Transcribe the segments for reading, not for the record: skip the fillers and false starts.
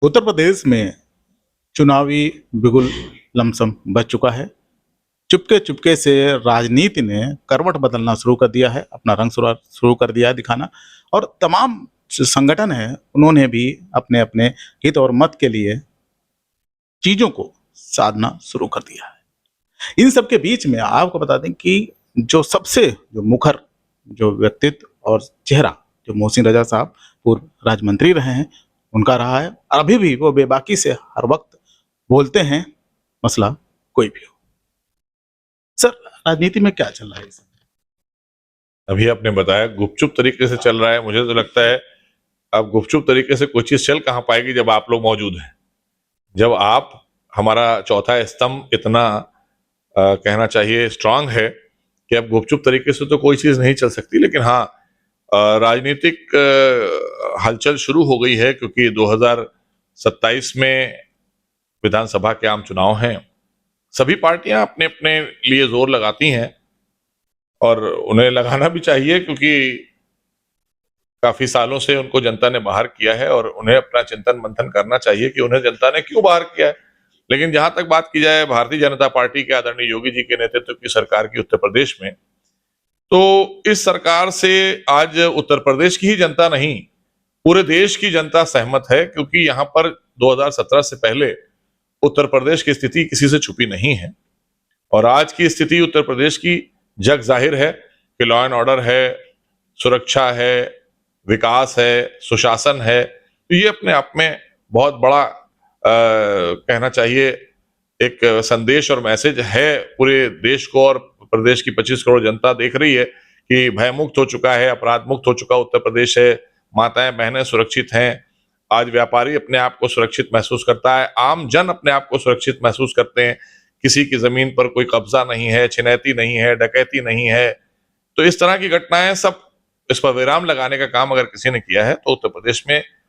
उत्तर प्रदेश में चुनावी बिगुल लमसम बज चुका है। चुपके चुपके से राजनीति ने करवट बदलना शुरू कर दिया है, अपना रंग शुरू कर दिया है दिखाना। और तमाम जो संगठन है उन्होंने भी अपने अपने हित और मत के लिए चीजों को साधना शुरू कर दिया है। इन सब के बीच में आपको बता दें कि जो सबसे जो मुखर जो व्यक्तित्व और चेहरा जो मोहसिन रजा साहब पूर्व राज्य मंत्री रहे हैं, उनका रहा है। और अभी भी वो बेबाकी से हर वक्त बोलते हैं, मसला कोई भी हो। सर, राजनीति में क्या चल रहा है इस समय? अभी आपने बताया गुपचुप तरीके से चल रहा है। मुझे तो लगता है अब गुपचुप तरीके से कोई चीज चल कहाँ पाएगी जब आप लोग मौजूद हैं। जब आप हमारा चौथा स्तंभ इतना कहना चाहिए स्ट्रांग है कि अब गुपचुप तरीके से तो कोई चीज नहीं चल सकती। लेकिन हाँ, राजनीतिक हलचल शुरू हो गई है क्योंकि 2027 में विधानसभा के आम चुनाव हैं। सभी पार्टियां अपने अपने लिए जोर लगाती हैं और उन्हें लगाना भी चाहिए क्योंकि काफी सालों से उनको जनता ने बाहर किया है और उन्हें अपना चिंतन मंथन करना चाहिए कि उन्हें जनता ने क्यों बाहर किया है। लेकिन जहां तक बात की जाए भारतीय जनता पार्टी के आदरणीय योगी जी के नेतृत्व की सरकार की उत्तर प्रदेश में, तो इस सरकार से आज उत्तर प्रदेश की ही जनता नहीं, पूरे देश की जनता सहमत है क्योंकि यहाँ पर 2017 से पहले उत्तर प्रदेश की स्थिति किसी से छुपी नहीं है। और आज की स्थिति उत्तर प्रदेश की जग जाहिर है कि लॉ एंड ऑर्डर है, सुरक्षा है, विकास है, सुशासन है। तो ये अपने आप में बहुत बड़ा कहना चाहिए एक संदेश और मैसेज है पूरे देश को। और प्रदेश की 25 करोड़ जनता देख रही है कि भय मुक्त हो चुका है, अपराध मुक्त हो चुका उत्तर प्रदेश है, माताएं बहनें सुरक्षित हैं। आज व्यापारी अपने आप को सुरक्षित महसूस करता है, आम जन अपने आप को सुरक्षित महसूस करते हैं। किसी की जमीन पर कोई कब्जा नहीं है, छिनैती नहीं है, डकैती नहीं है। तो इस तरह की घटनाएं सब, इस पर विराम लगाने का काम अगर किसी ने किया है तो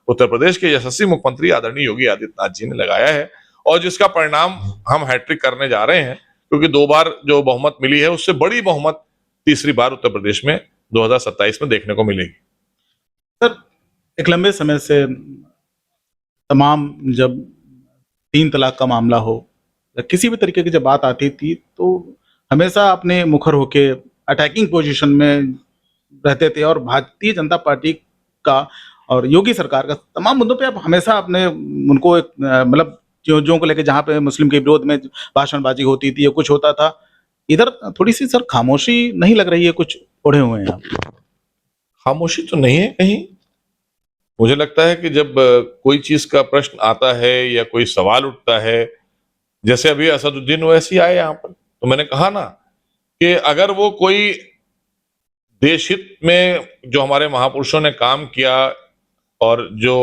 उत्तर प्रदेश के यशस्वी मुख्यमंत्री आदरणीय योगी आदित्यनाथ जी ने लगाया है। और जिसका परिणाम हम हैट्रिक करने जा रहे हैं क्योंकि 2 बार जो बहुमत मिली है उससे बड़ी बहुमत तीसरी बार उत्तर प्रदेश में 2027 में देखने को मिलेगी। सर, एक लंबे समय से तमाम जब 3 तलाक का मामला हो या किसी भी तरीके की जब बात आती थी तो हमेशा अपने मुखर होके अटैकिंग पोजीशन में रहते थे। और भारतीय जनता पार्टी का और योगी सरकार का तमाम मुद्दों पे आप हमेशा अपने उनको एक मतलब चीजों को लेके, जहाँ पे मुस्लिम के विरोध में भाषणबाजी होती थी या कुछ होता था, इधर थोड़ी सी सर खामोशी नहीं लग रही है? कुछ ओढ़े हुए हैं आप? खामोशी तो नहीं है कहीं। मुझे लगता है कि जब कोई चीज का प्रश्न आता है या कोई सवाल उठता है, जैसे अभी असदुद्दीन ओवैसी आए यहाँ पर, तो मैंने कहा ना कि अगर वो कोई देश हित में जो हमारे महापुरुषों ने काम किया और जो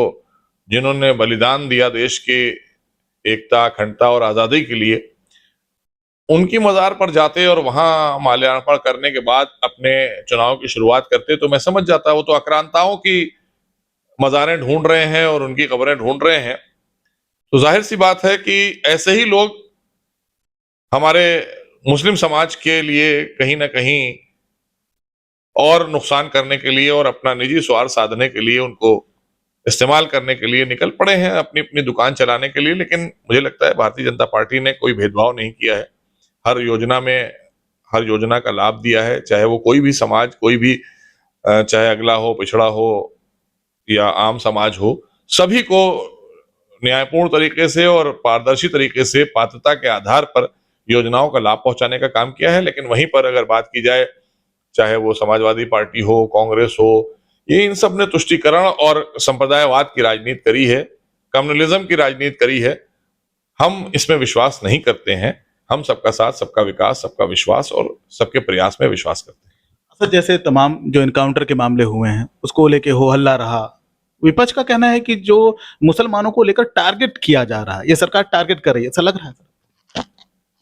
जिन्होंने बलिदान दिया देश के एकता, अखंडता और आजादी के लिए, उनकी मजार पर जाते और वहां माल्यार्पण करने के बाद अपने चुनाव की शुरुआत करते तो मैं समझ जाता। वो तो आक्रांताओं की मजारें ढूंढ रहे हैं और उनकी कब्रें ढूंढ रहे हैं। तो जाहिर सी बात है कि ऐसे ही लोग हमारे मुस्लिम समाज के लिए कहीं ना कहीं और नुकसान करने के लिए और अपना निजी स्वार्थ साधने के लिए, उनको इस्तेमाल करने के लिए निकल पड़े हैं अपनी अपनी दुकान चलाने के लिए। लेकिन मुझे लगता है भारतीय जनता पार्टी ने कोई भेदभाव नहीं किया है। हर योजना का लाभ दिया है, चाहे वो कोई भी समाज, कोई भी चाहे अगला हो, पिछड़ा हो या आम समाज हो, सभी को न्यायपूर्ण तरीके से और पारदर्शी तरीके से पात्रता के आधार पर योजनाओं का लाभ पहुंचाने का काम किया है। लेकिन वहीं पर अगर बात की जाए, चाहे वो समाजवादी पार्टी हो, कांग्रेस हो, ये इन सब ने तुष्टीकरण और संप्रदायवाद की राजनीति करी है, कम्युनलिज्म की राजनीति करी है। हम इसमें विश्वास नहीं करते हैं। हम सबका साथ, सबका विकास, सबका विश्वास और सबके प्रयास में विश्वास करते हैं। सर, जैसे तमाम जो इनकाउंटर के मामले हुए हैं उसको लेके हो हल्ला रहा, विपक्ष का कहना है कि जो मुसलमानों को लेकर टारगेट किया जा रहा है, ये सरकार टारगेट कर रही है, ऐसा लग रहा है सर?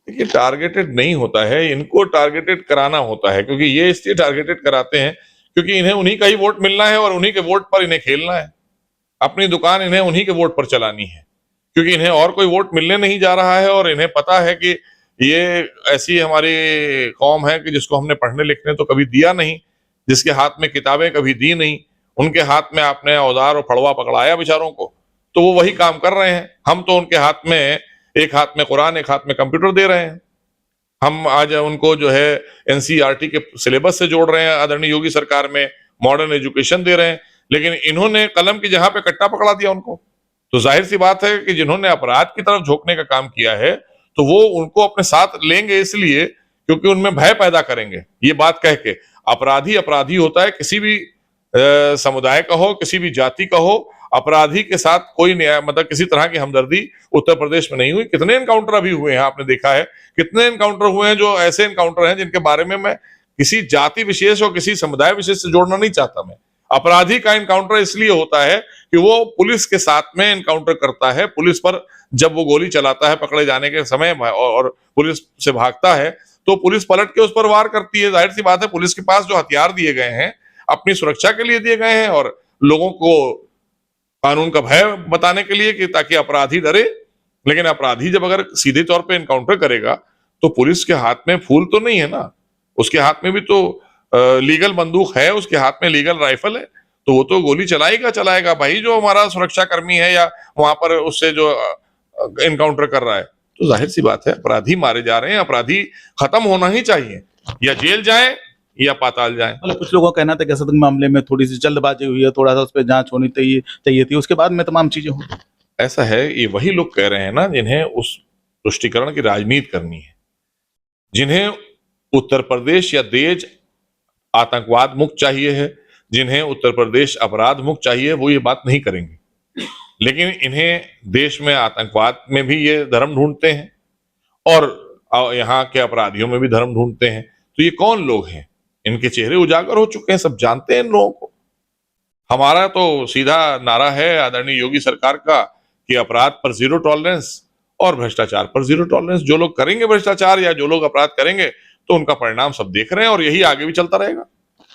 ये टारगेटेड नहीं होता है, इनको टारगेटेड कराना होता है क्योंकि ये इसलिए टारगेटेड कराते हैं क्योंकि इन्हें उन्हीं का ही वोट मिलना है और उन्हीं के वोट पर इन्हें खेलना है। अपनी दुकान इन्हें उन्हीं के वोट पर चलानी है क्योंकि इन्हें और कोई वोट मिलने नहीं जा रहा है। और इन्हें पता है कि ये ऐसी हमारी कौम है कि जिसको हमने पढ़ने लिखने तो कभी दिया नहीं, जिसके हाथ में किताबें कभी दी नहीं, उनके हाथ में आपने औजार और फड़वा पकड़ाया बेचारों को। तो वो वही काम कर रहे हैं। हम तो उनके हाथ में, एक हाथ में कुरान एक हाथ में कंप्यूटर दे रहे हैं। हम आज उनको जो है एनसीईआरटी के सिलेबस से जोड़ रहे हैं, आदरणीय योगी सरकार में मॉडर्न एजुकेशन दे रहे हैं, लेकिन इन्होंने कलम की जगह पे कट्टा पकड़ा दिया उनको। तो जाहिर सी बात है कि जिन्होंने अपराध की तरफ झोंकने का काम किया है, तो वो उनको अपने साथ लेंगे इसलिए क्योंकि उनमें भय पैदा करेंगे। ये बात कह के अपराधी अपराधी होता है, किसी भी समुदाय का हो, किसी भी जाति का हो, अपराधी के साथ कोई न्याय, मतलब किसी तरह की हमदर्दी उत्तर प्रदेश में नहीं हुई। कितने एनकाउंटर अभी हुए हैं, आपने देखा है कितने एनकाउंटर हुए हैं जो ऐसे एनकाउंटर हैं जिनके बारे में मैं किसी जाति विशेष और किसी समुदाय विशेष से जोड़ना नहीं चाहता। मैं अपराधी का एनकाउंटर इसलिए होता है कि वो पुलिस के साथ में एनकाउंटर करता है, पुलिस पर जब वो गोली चलाता है पकड़े जाने के समय और पुलिस से भागता है तो पुलिस पलट के उस पर वार करती है। जाहिर सी बात है पुलिस के पास जो हथियार दिए गए हैं अपनी सुरक्षा के लिए दिए गए हैं और लोगों को कानून का भय बताने के लिए कि ताकि अपराधी डरे। लेकिन अपराधी जब अगर सीधे तौर पे एनकाउंटर करेगा तो पुलिस के हाथ में फूल तो नहीं है ना, उसके हाथ में भी तो लीगल बंदूक है, उसके हाथ में लीगल राइफल है, तो वो तो गोली चलाएगा भाई जो हमारा सुरक्षा कर्मी है या वहां पर उससे जो एनकाउंटर कर रहा है। तो जाहिर सी बात है अपराधी मारे जा रहे हैं, अपराधी खत्म होना ही चाहिए, या जेल जाए या पाताल जाए। मतलब कुछ लोगों का कहना था कि सदन मामले में थोड़ी सी जल्दबाजी हुई है, थोड़ा सा उस पर जांच होनी चाहिए थी, उसके बाद में तमाम चीजें हो। ऐसा है, ये वही लोग कह रहे हैं ना जिन्हें उस तुष्टीकरण की राजनीति करनी है, जिन्हें उत्तर प्रदेश या देश आतंकवाद मुक्त चाहिए है, जिन्हें उत्तर प्रदेश अपराध मुक्त चाहिए, वो ये बात नहीं करेंगे। लेकिन इन्हें देश में आतंकवाद में भी ये धर्म ढूंढते हैं और यहाँ के अपराधियों में भी धर्म ढूंढते हैं। तो ये कौन लोग हैं? इनके चेहरे उजागर हो चुके हैं, सब जानते हैं इन लोगों को। हमारा तो सीधा नारा है आदरणीय योगी सरकार का कि अपराध पर जीरो टॉलरेंस और भ्रष्टाचार पर जीरो टॉलरेंस। जो लोग करेंगे भ्रष्टाचार या जो लोग अपराध करेंगे तो उनका परिणाम सब देख रहे हैं और यही आगे भी चलता रहेगा।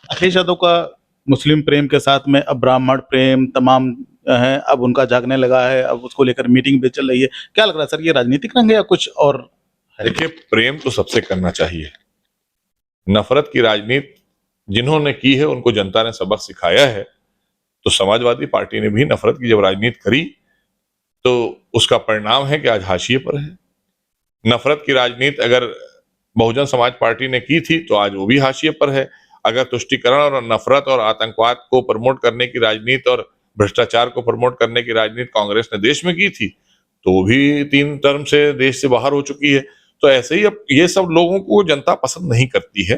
अखिलेश यादव का मुस्लिम प्रेम के साथ में अब ब्राह्मण प्रेम तमाम है, अब उनका जागने लगा है, अब उसको लेकर मीटिंग भी चल रही है। क्या लग रहा है सर, ये राजनीतिक रंग है या कुछ और? देखिए, प्रेम तो सबसे करना चाहिए, नफरत की राजनीति जिन्होंने की है उनको जनता ने सबक सिखाया है। तो समाजवादी पार्टी ने भी नफरत की जब राजनीति करी तो उसका परिणाम है कि आज हाशिए पर है। नफरत की राजनीति अगर बहुजन समाज पार्टी ने की थी तो आज वो भी हाशिए पर है। अगर तुष्टीकरण और नफरत और आतंकवाद को प्रमोट करने की राजनीति और भ्रष्टाचार को प्रमोट करने की राजनीति कांग्रेस ने देश में की थी तो वो भी 3 टर्म से देश से बाहर हो चुकी है। तो ऐसे ही अब ये सब लोगों को जनता पसंद नहीं करती है।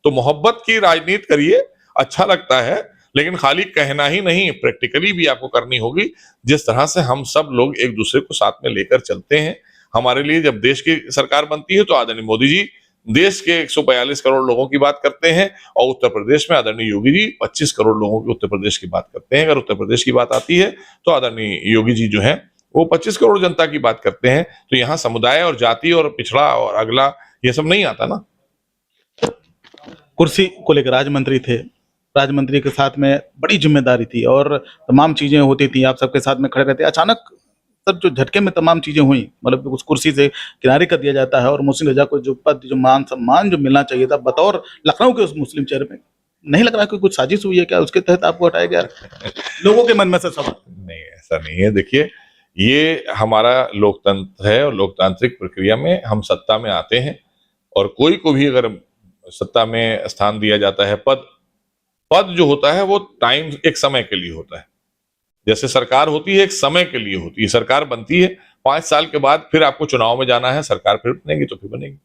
तो मोहब्बत की राजनीति करिए, अच्छा लगता है, लेकिन खाली कहना ही नहीं, प्रैक्टिकली भी आपको करनी होगी। जिस तरह से हम सब लोग एक दूसरे को साथ में लेकर चलते हैं, हमारे लिए जब देश की सरकार बनती है तो आदरणीय मोदी जी देश के 142 करोड़ लोगों की बात करते हैं और उत्तर प्रदेश में आदरणीय योगी जी 25 करोड़ लोगों की उत्तर प्रदेश की बात करते हैं। अगर उत्तर प्रदेश की बात आती है तो आदरणीय योगी जी जो है वो 25 करोड़ जनता की बात करते हैं। तो यहाँ समुदाय और जाति और पिछड़ा और अगला ये सब नहीं आता ना। कुर्सी को लेकर राजमंत्री थे, राजमंत्री के साथ में बड़ी जिम्मेदारी थी और तमाम चीजें होती थी, आप सबके साथ में खड़े रहते। अचानक सब जो झटके में तमाम चीजें हुई, मतलब उस कुर्सी से किनारे कर दिया जाता है और मुस्लिम रजा को जो पद, जो मान सम्मान जो मिलना चाहिए था बतौर लखनऊ के उस मुस्लिम चेहरे में, नहीं लग रहा कि कुछ साजिश हुई है क्या? उसके तहत आपको हटाया गया? लोगों के मन में से सवाल। नहीं, ऐसा नहीं है। देखिए, ये हमारा लोकतंत्र है और लोकतांत्रिक प्रक्रिया में हम सत्ता में आते हैं और कोई को भी अगर सत्ता में स्थान दिया जाता है, पद जो होता है वो टाइम, एक समय के लिए होता है। जैसे सरकार होती है एक समय के लिए होती है, सरकार बनती है 5 साल के बाद फिर आपको चुनाव में जाना है, सरकार फिर बनेगी तो फिर बनेगी।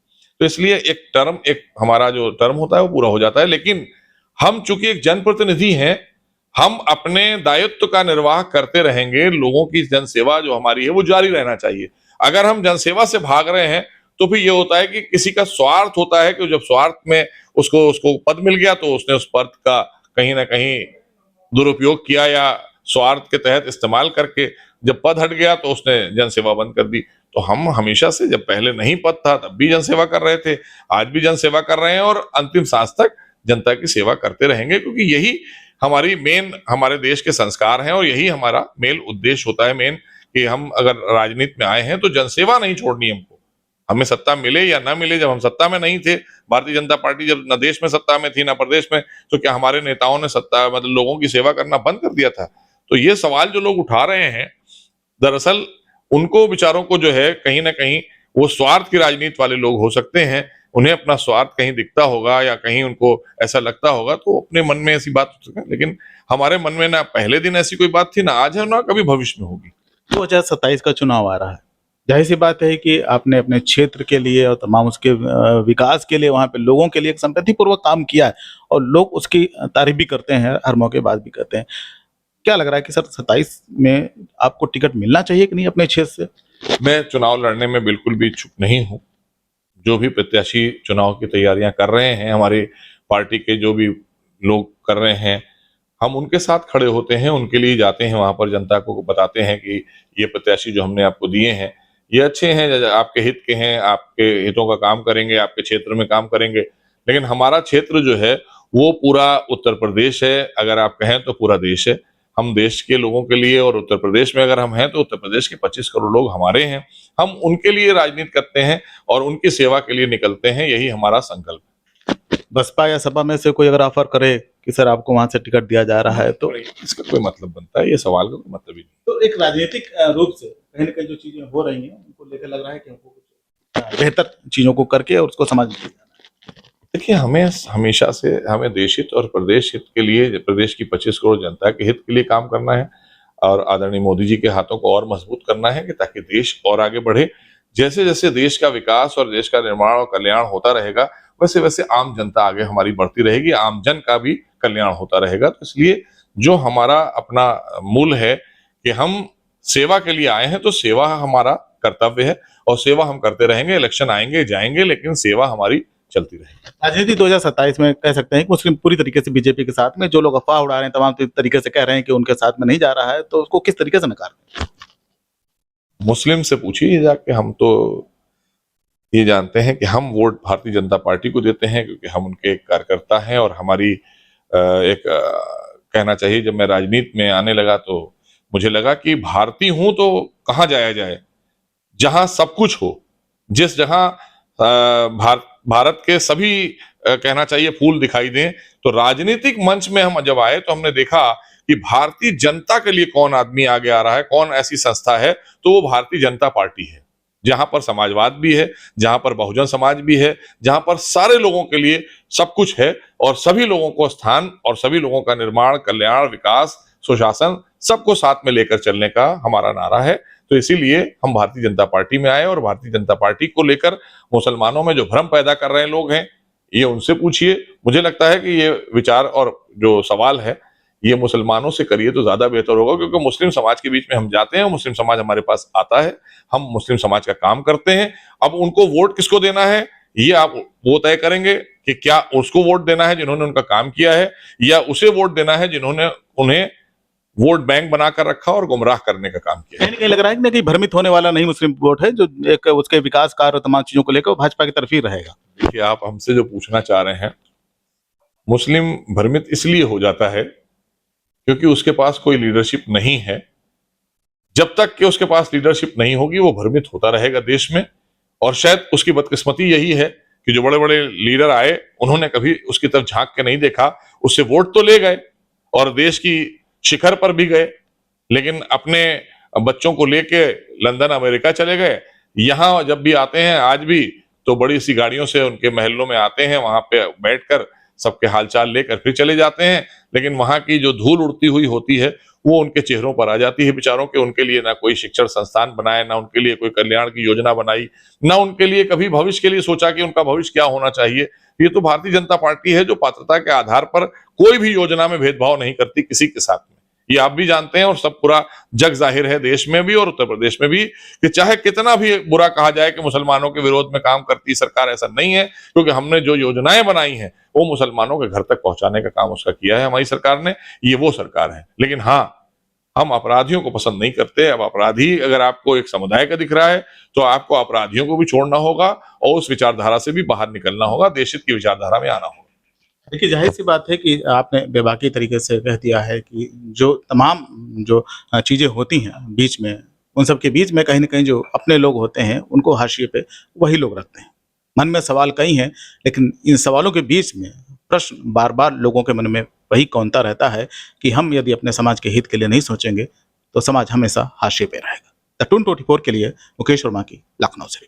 तो इसलिए एक टर्म, एक हमारा जो टर्म होता है वो पूरा हो जाता है। लेकिन हम चूंकि एक जनप्रतिनिधि हैं, हम अपने दायित्व का निर्वाह करते रहेंगे। लोगों की जनसेवा जो हमारी है वो जारी रहना चाहिए। अगर हम जनसेवा से भाग रहे हैं तो फिर ये होता है कि किसी का स्वार्थ होता है कि जब स्वार्थ में उसको पद मिल गया तो उसने उस पद का कहीं ना कहीं दुरुपयोग किया या स्वार्थ के तहत इस्तेमाल करके जब पद हट गया तो उसने जनसेवा बंद कर दी। तो हम हमेशा से, जब पहले नहीं पद था तब भी जनसेवा कर रहे थे, आज भी जनसेवा कर रहे हैं और अंतिम सांस तक जनता की सेवा करते रहेंगे, क्योंकि यही हमारी मेन, हमारे देश के संस्कार हैं और यही हमारा मेन उद्देश्य होता है मेन, कि हम अगर राजनीति में आए हैं तो जनसेवा नहीं छोड़नी हमको। हमें सत्ता मिले या ना मिले, जब हम सत्ता में नहीं थे, भारतीय जनता पार्टी जब न देश में सत्ता में थी ना प्रदेश में, तो क्या हमारे नेताओं ने सत्ता, मतलब लोगों की सेवा करना बंद कर दिया था? तो ये सवाल जो लोग उठा रहे हैं दरअसल उनको विचारों को जो है कहीं ना कहीं वो स्वार्थ की राजनीति वाले लोग हो सकते हैं, उन्हें अपना स्वार्थ कहीं दिखता होगा या कहीं उनको ऐसा लगता होगा तो अपने मन में ऐसी बात हो सकती है, लेकिन हमारे मन में ना पहले दिन ऐसी कोई बात थी, ना आज है, ना कभी भविष्य में होगी। 2027 का चुनाव आ रहा है। जाहिर सी बात है कि आपने अपने क्षेत्र के लिए और तमाम उसके विकास के लिए, वहाँ पे लोगों के लिए एक संगठितपूर्वक काम किया है और लोग उसकी तारीफ भी करते हैं, हर मौके बात भी करते हैं। क्या लग रहा है कि सर 27 में आपको टिकट मिलना चाहिए कि नहीं अपने क्षेत्र से? मैं चुनाव लड़ने में बिल्कुल भी इच्छुक नहीं हूँ। जो भी प्रत्याशी चुनाव की तैयारियां कर रहे हैं, हमारी पार्टी के जो भी लोग कर रहे हैं, हम उनके साथ खड़े होते हैं, उनके लिए जाते हैं, वहां पर जनता को बताते हैं कि ये प्रत्याशी जो हमने आपको दिए हैं ये अच्छे हैं, आपके हित के हैं, आपके हितों का काम करेंगे, आपके क्षेत्र में काम करेंगे। लेकिन हमारा क्षेत्र जो है वो पूरा उत्तर प्रदेश है, अगर आप कहें तो पूरा देश है। हम देश के लोगों के लिए, और उत्तर प्रदेश में अगर हम हैं तो उत्तर प्रदेश के 25 करोड़ लोग हमारे हैं, हम उनके लिए राजनीति करते हैं और उनकी सेवा के लिए निकलते हैं, यही हमारा संकल्प है। बसपा या सपा में से कोई अगर ऑफर करे कि सर आपको वहां से टिकट दिया जा रहा है तो इसका कोई मतलब बनता है? ये सवाल का कोई मतलब ही नहीं। तो एक राजनीतिक रूप से कहीं ना कहीं जो चीजें हो रही हैं उनको लेकर लग रहा है कि हमको कुछ बेहतर चीजों को करके और उसको समाज में ले जाना है। देखिए, हमें हमेशा से हमें देश हित और प्रदेश हित के लिए, प्रदेश की 25 करोड़ जनता के हित के लिए काम करना है और आदरणीय मोदी जी के हाथों को और मजबूत करना है कि ताकि देश और आगे बढ़े। जैसे जैसे देश का विकास और देश का निर्माण और कल्याण होता रहेगा, वैसे वैसे आम जनता आगे हमारी बढ़ती रहेगी, आम जन का भी कल्याण होता रहेगा। तो इसलिए जो हमारा अपना मूल है कि हम सेवा के लिए आए हैं, तो सेवा हमारा कर्तव्य है और सेवा हम करते रहेंगे। इलेक्शन आएंगे जाएंगे, लेकिन सेवा हमारी चलती रहेगी। राजनीति 2027 में कह सकते हैं कि मुस्लिम पूरी तरीके से बीजेपी के साथ में, जो लोग अफवाह उड़ा रहे हैं तमाम तरीके से कह रहे हैं कि उनके साथ में नहीं जा रहा है, तो उसको किस तरीके से नकार? मुस्लिम से पूछिए जाके, हम तो ये जानते हैं कि हम वोट भारतीय जनता पार्टी को देते हैं क्योंकि हम उनके एक कार्यकर्ता हैं और हमारी कहना चाहिए, जब मैं राजनीति में आने लगा तो मुझे लगा कि भारतीय हूं तो कहाँ जाया जाए, जहां सब कुछ हो, जिस जहां भारत के सभी कहना चाहिए फूल दिखाई दें। तो राजनीतिक मंच में हम जब आए तो हमने देखा कि भारतीय जनता के लिए कौन आदमी आगे आ रहा है, कौन ऐसी संस्था है, तो वो भारतीय जनता पार्टी है, जहां पर समाजवाद भी है, जहां पर बहुजन समाज भी है, जहां पर सारे लोगों के लिए सब कुछ है और सभी लोगों को स्थान और सभी लोगों का निर्माण, कल्याण, विकास, सुशासन सबको साथ में लेकर चलने का हमारा नारा है। तो इसीलिए हम भारतीय जनता पार्टी में आए और भारतीय जनता पार्टी को लेकर मुसलमानों में जो भ्रम पैदा कर रहे लोग हैं, ये उनसे पूछिए। मुझे लगता है कि ये विचार और जो सवाल है ये मुसलमानों से करिए तो ज्यादा बेहतर होगा, क्योंकि मुस्लिम समाज के बीच में हम जाते हैं, मुस्लिम समाज हमारे पास आता है, हम मुस्लिम समाज का काम करते हैं। अब उनको वोट किसको देना है ये आप वो तय करेंगे कि क्या उसको वोट देना है जिन्होंने उनका काम किया है, या उसे वोट देना है जिन्होंने उन्हें वोट बैंक बनाकर रखा और गुमराह करने का काम किया। कहीं ना कहीं लग रहा है कि कहीं भ्रमित होने वाला नहीं मुस्लिम वोट है, जो एक उसके विकास कार्य और तमाम चीजों को लेकर भाजपा की तरफ ही रहेगा। देखिए, आप हमसे जो पूछना चाह रहे हैं, मुस्लिम भ्रमित इसलिए हो जाता है क्योंकि उसके पास कोई लीडरशिप नहीं है। जब तक कि उसके पास लीडरशिप नहीं होगी वो भ्रमित होता रहेगा देश में। और शायद उसकी बदकिस्मती यही है कि जो बड़े बड़े लीडर आए उन्होंने कभी उसकी तरफ झांक के नहीं देखा, उससे वोट तो ले गए और देश की शिखर पर भी गए, लेकिन अपने बच्चों को लेके लंदन अमेरिका चले गए। यहाँ जब भी आते हैं आज भी तो बड़ी सी गाड़ियों से उनके महलों में आते हैं, वहां पे बैठकर सबके हालचाल लेकर फिर चले जाते हैं, लेकिन वहां की जो धूल उड़ती हुई होती है वो उनके चेहरों पर आ जाती है बेचारों के। उनके लिए ना कोई शिक्षण संस्थान बनाए, ना उनके लिए कोई कल्याण की योजना बनाई, ना उनके लिए कभी भविष्य के लिए सोचा कि उनका भविष्य क्या होना चाहिए। ये तो भारतीय जनता पार्टी है जो पात्रता के आधार पर कोई भी योजना में भेदभाव नहीं करती किसी के साथ में। ये आप भी जानते हैं और सब पूरा जग जाहिर है, देश में भी और उत्तर प्रदेश में भी, कि चाहे कितना भी बुरा कहा जाए कि मुसलमानों के विरोध में काम करती सरकार, ऐसा नहीं है, क्योंकि हमने जो योजनाएं बनाई हैं वो मुसलमानों के घर तक पहुंचाने का काम उसका किया है हमारी सरकार ने। ये वो सरकार है। लेकिन हाँ, हम अपराधियों को पसंद नहीं करते। अब अपराधी अगर आपको एक समुदाय का दिख रहा है तो आपको अपराधियों को भी छोड़ना होगा और उस विचारधारा से भी बाहर निकलना होगा, देश हित की विचारधारा में आना होगा। देखिए, जाहिर सी बात है कि आपने बेबाकी तरीके से कह दिया है कि जो तमाम जो चीज़ें होती हैं बीच में, उन सब के बीच में कहीं न कहीं जो अपने लोग होते हैं, उनको हाशिए पे वही लोग रखते हैं। मन में सवाल कई हैं, लेकिन इन सवालों के बीच में प्रश्न बार-बार लोगों के मन में वही कौंधता रहता है कि हम यदि अपने समाज के हित के लिए नहीं सोचेंगे, तो समाज हमेशा हाशिए पे रहेगा। द टून 24 के लिए मुकेश वर्मा की लखनऊ से।